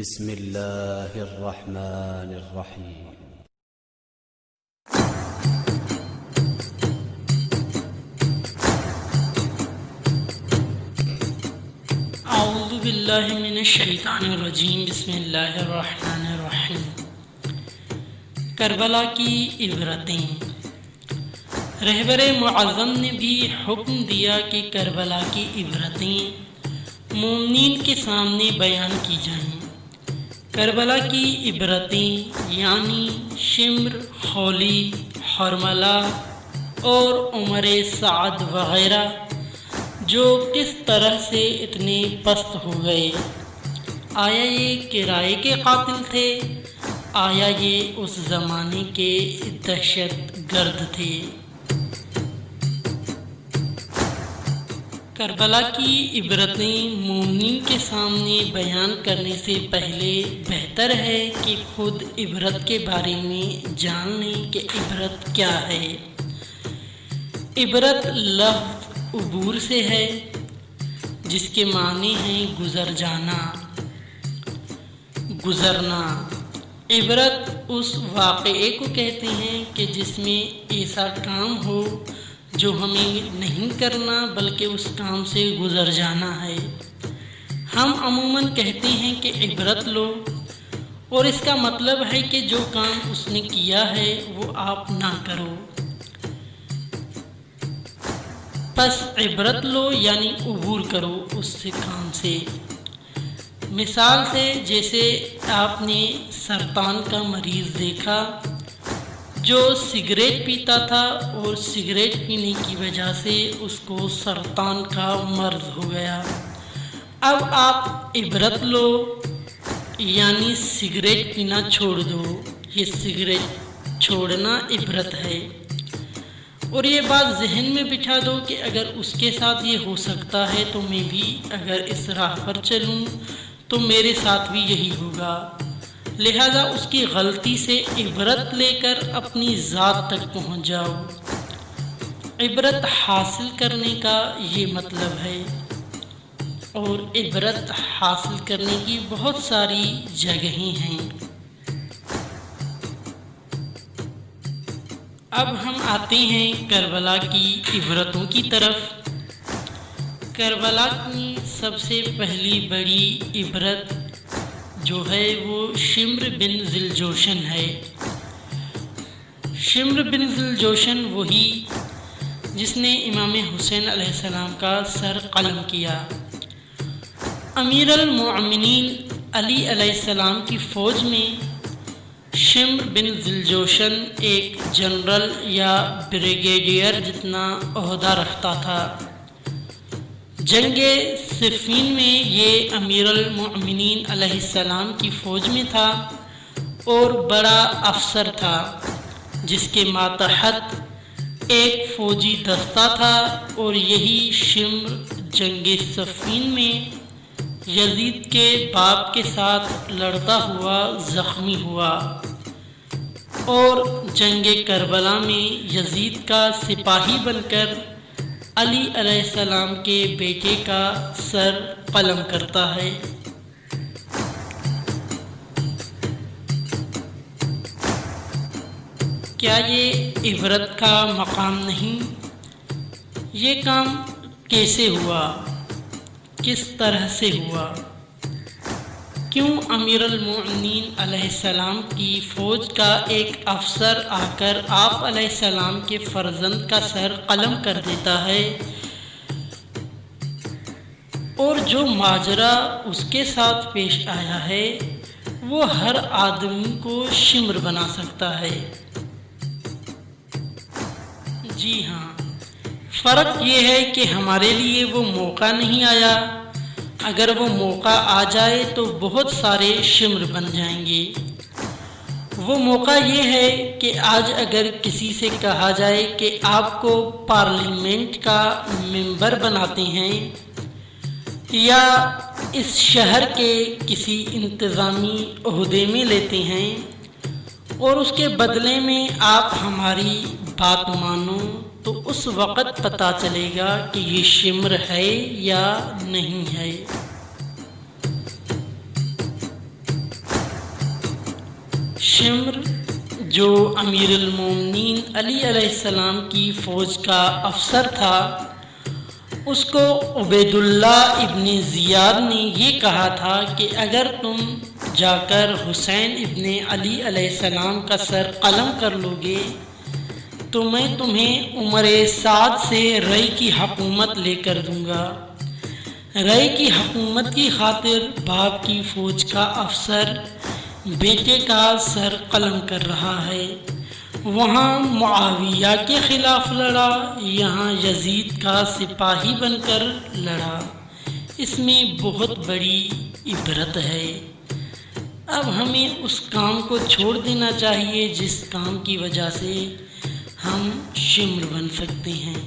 بسم الله الرحمن الرحيم. اعوذ باللہ من الشیطان الرجیم. بسم اللہ الرحمن الرحیم. کربلا کی عبرتیں. رہبر معظم نے بھی حکم دیا کہ کربلا کی عبرتیں مومنین کے سامنے بیان کی جائیں. کربلا کی عبرتیں یعنی شمر، خولید، حرملہ اور عمر سعد وغیرہ جو کس طرح سے اتنے پست ہو گئے. آیا یہ کرائے کے قاتل تھے؟ آیا یہ اس زمانے کے دہشت گرد تھے؟ کربلا کی عبرتیں مومنین کے سامنے بیان کرنے سے پہلے بہتر ہے کہ خود عبرت کے بارے میں جان لیں کہ عبرت کیا ہے. عبرت لفظ عبور سے ہے جس کے معنی ہیں گزر جانا، گزرنا. عبرت اس واقعے کو کہتے ہیں کہ جس میں ایسا کام ہو جو ہمیں نہیں کرنا بلکہ اس کام سے گزر جانا ہے. ہم عموماً کہتے ہیں کہ عبرت لو، اور اس کا مطلب ہے کہ جو کام اس نے کیا ہے وہ آپ نہ کرو. پس عبرت لو یعنی عبور کرو اس سے کام سے. مثال سے جیسے آپ نے سرطان کا مریض دیکھا جو سگریٹ پیتا تھا اور سگریٹ پینے کی وجہ سے اس کو سرطان کا مرض ہو گیا. اب آپ عبرت لو یعنی سگریٹ پینا چھوڑ دو. یہ سگریٹ چھوڑنا عبرت ہے. اور یہ بات ذہن میں بٹھا دو کہ اگر اس کے ساتھ یہ ہو سکتا ہے تو میں بھی اگر اس راہ پر چلوں تو میرے ساتھ بھی یہی ہوگا. لہذا اس کی غلطی سے عبرت لے کر اپنی ذات تک پہنچ جاؤ. عبرت حاصل کرنے کا یہ مطلب ہے. اور عبرت حاصل کرنے کی بہت ساری جگہیں ہیں. اب ہم آتے ہیں کربلا کی عبرتوں کی طرف. کربلا کی سب سے پہلی بڑی عبرت جو ہے وہ شمر بن ذوالجوشن ہے. شمر بن ذوالجوشن وہی جس نے امام حسین علیہ السلام کا سر قلم کیا. امیر المؤمنین علی علیہ السلام کی فوج میں شمر بن ذوالجوشن ایک جنرل یا بریگیڈیئر جتنا عہدہ رکھتا تھا. جنگ صفین میں یہ امیر المؤمنین علیہ السلام کی فوج میں تھا اور بڑا افسر تھا جس کے ماتحت ایک فوجی دستہ تھا. اور یہی شمر جنگ صفین میں یزید کے باپ کے ساتھ لڑتا ہوا زخمی ہوا اور جنگ کربلا میں یزید کا سپاہی بن کر علی علیہ السلام کے بیٹے کا سر قلم کرتا ہے. کیا یہ عبرت کا مقام نہیں؟ یہ کام کیسے ہوا؟ کس طرح سے ہوا؟ کیوں امیر المؤمنین علیہ السلام کی فوج کا ایک افسر آ کر آپ علیہ السلام کے فرزند کا سر قلم کر دیتا ہے اور جو ماجرا اس کے ساتھ پیش آیا ہے وہ ہر آدمی کو شمر بنا سکتا ہے؟ جی ہاں، فرق یہ ہے کہ ہمارے لیے وہ موقع نہیں آیا. اگر وہ موقع آ جائے تو بہت سارے شمر بن جائیں گے. وہ موقع یہ ہے کہ آج اگر کسی سے کہا جائے کہ آپ کو پارلیمنٹ کا ممبر بناتے ہیں یا اس شہر کے کسی انتظامی عہدے میں لیتے ہیں اور اس کے بدلے میں آپ ہماری بات مانو تو اس وقت پتہ چلے گا کہ یہ شمر ہے یا نہیں ہے. شمر جو امیر المومنین علی علیہ السلام کی فوج کا افسر تھا، اس کو عبید اللہ ابن زیاد نے یہ کہا تھا کہ اگر تم جا کر حسین ابن علی علیہ السلام کا سر قلم کر لو گے تو میں تمہیں عمر سعد سے رئی کی حکومت لے کر دوں گا۔ رئی کی حکومت کی خاطر باپ کی فوج کا افسر بیٹے کا سر قلم کر رہا ہے، وہاں معاویہ کے خلاف لڑا، یہاں یزید کا سپاہی بن کر لڑا۔ اس میں بہت بڑی عبرت ہے۔ اب ہمیں اس کام کو چھوڑ دینا چاہیے جس کام کی وجہ سے ہم شمر بن سکتے ہیں۔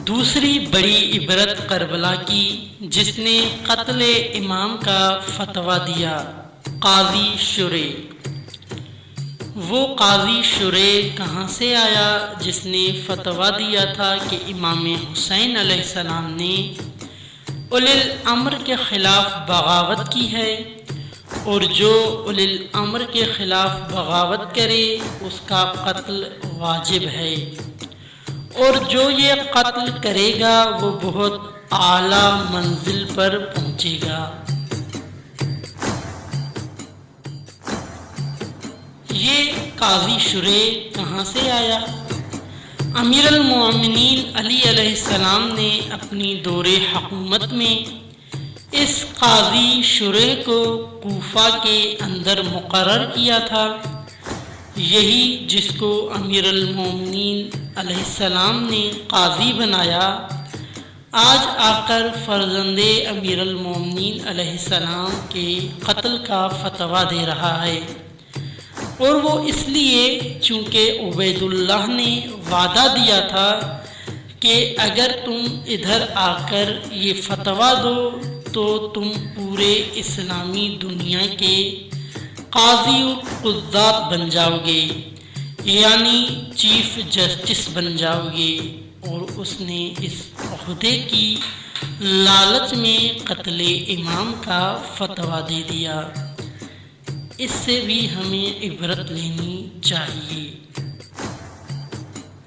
دوسری بڑی عبرت کربلا کی، جس نے قتل امام کا فتویٰ دیا، قاضی شرح۔ وہ قاضی شرح کہاں سے آیا جس نے فتویٰ دیا تھا کہ امام حسین علیہ السلام نے اولی الامر کے خلاف بغاوت کی ہے، اور جو اولی الامر کے خلاف بغاوت کرے اس کا قتل واجب ہے، اور جو یہ قتل کرے گا وہ بہت اعلیٰ منزل پر پہنچے گا۔ یہ قاضی شرح کہاں سے آیا؟ امیر المومنین علی علیہ السلام نے اپنی دور حکومت میں اس قاضی شرح کو کوفہ کے اندر مقرر کیا تھا، یہی جس کو امیر المومنین علیہ السلام نے قاضی بنایا، آج آ کر فرزند امیر المومنین علیہ السلام کے قتل کا فتویٰ دے رہا ہے، اور وہ اس لیے چونکہ عبید اللہ نے وعدہ دیا تھا کہ اگر تم ادھر آ کر یہ فتویٰ دو تو تم پورے اسلامی دنیا کے قاضی القضات بن جاؤ گے، یعنی چیف جسٹس بن جاؤ گے، اور اس نے اس عہدے کی لالچ میں قتل امام کا فتویٰ دے دیا۔ اس سے بھی ہمیں عبرت لینی چاہیے۔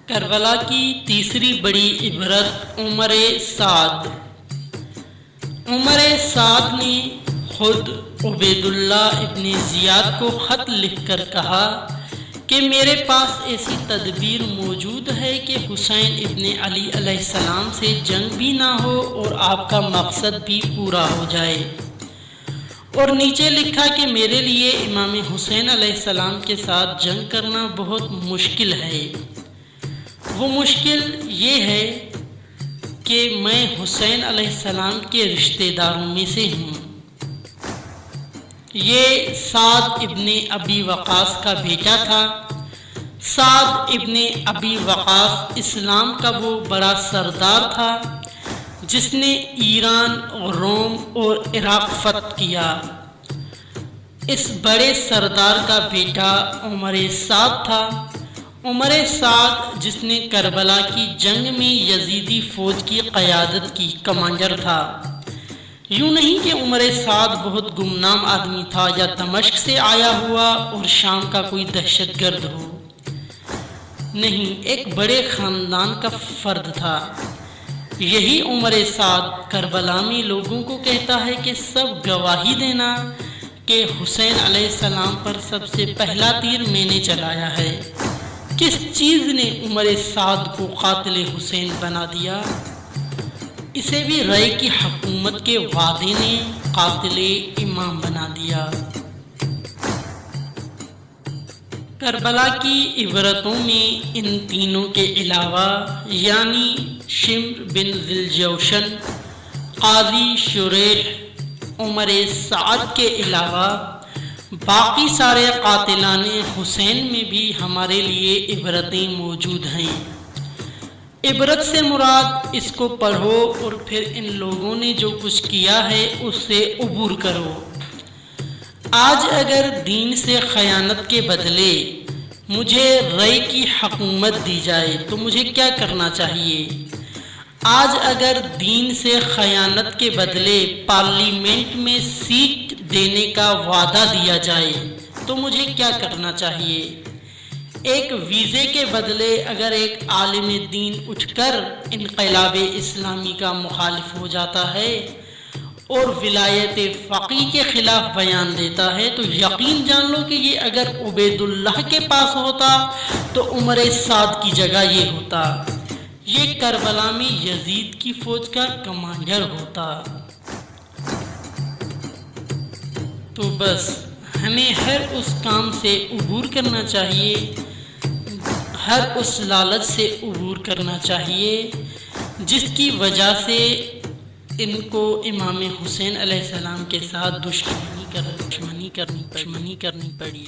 کربلا کی تیسری بڑی عبرت عمر سعد۔ عمر سعد نے خود عبید اللہ ابن زیاد کو خط لکھ کر کہا کہ میرے پاس ایسی تدبیر موجود ہے کہ حسین ابن علی علیہ السلام سے جنگ بھی نہ ہو اور آپ کا مقصد بھی پورا ہو جائے، اور نیچے لکھا کہ میرے لیے امام حسین علیہ السلام کے ساتھ جنگ کرنا بہت مشکل ہے۔ وہ مشکل یہ ہے کہ میں حسین علیہ السلام کے رشتہ داروں میں سے ہوں۔ یہ سعد ابن ابی وقاص کا بیٹا تھا۔ سعد ابن ابی وقاص اسلام کا وہ بڑا سردار تھا جس نے ایران اور روم اور عراق فتح کیا۔ اس بڑے سردار کا بیٹا عمر سعد تھا۔ عمر سعد جس نے کربلا کی جنگ میں یزیدی فوج کی قیادت کی، کمانڈر تھا۔ یوں نہیں کہ عمر سعد بہت گمنام آدمی تھا یا دمشق سے آیا ہوا اور شام کا کوئی دہشت گرد ہو، نہیں، ایک بڑے خاندان کا فرد تھا۔ یہی عمر سعد کربلا میں لوگوں کو کہتا ہے کہ سب گواہی دینا کہ حسین علیہ السلام پر سب سے پہلا تیر میں نے چلایا ہے۔ کس چیز نے عمر سعد کو قاتل حسین بنا دیا؟ اسے بھی رائے کی حکومت کے وعدے نے قاتل امام بنا دیا۔ کربلا کی عبرتوں میں ان تینوں کے علاوہ یعنی شمر بن ذوالجوشن، قاضی شریح، عمر سعد کے علاوہ باقی سارے قاتلان حسین میں بھی ہمارے لیے عبرتیں موجود ہیں۔ عبرت سے مراد اس کو پڑھو اور پھر ان لوگوں نے جو کچھ کیا ہے اس سے عبور کرو۔ آج اگر دین سے خیانت کے بدلے مجھے رائے کی حکومت دی جائے تو مجھے کیا کرنا چاہیے؟ آج اگر دین سے خیانت کے بدلے پارلیمنٹ میں سیٹ دینے کا وعدہ دیا جائے تو مجھے کیا کرنا چاہیے؟ ایک ویزے کے بدلے اگر ایک عالم دین اٹھ کر انقلاب اسلامی کا مخالف ہو جاتا ہے اور ولایت فقیہ کے خلاف بیان دیتا ہے تو یقین جان لو کہ یہ اگر عبید اللہ کے پاس ہوتا تو عمر سعد کی جگہ یہ ہوتا، یہ کربلا میں یزید کی فوج کا کمانڈر ہوتا۔ تو بس ہمیں ہر اس کام سے عبور کرنا چاہیے، ہر اس لالچ سے عبور کرنا چاہیے جس کی وجہ سے ان کو امام حسین علیہ السلام کے ساتھ دشمنی کرنی پڑی۔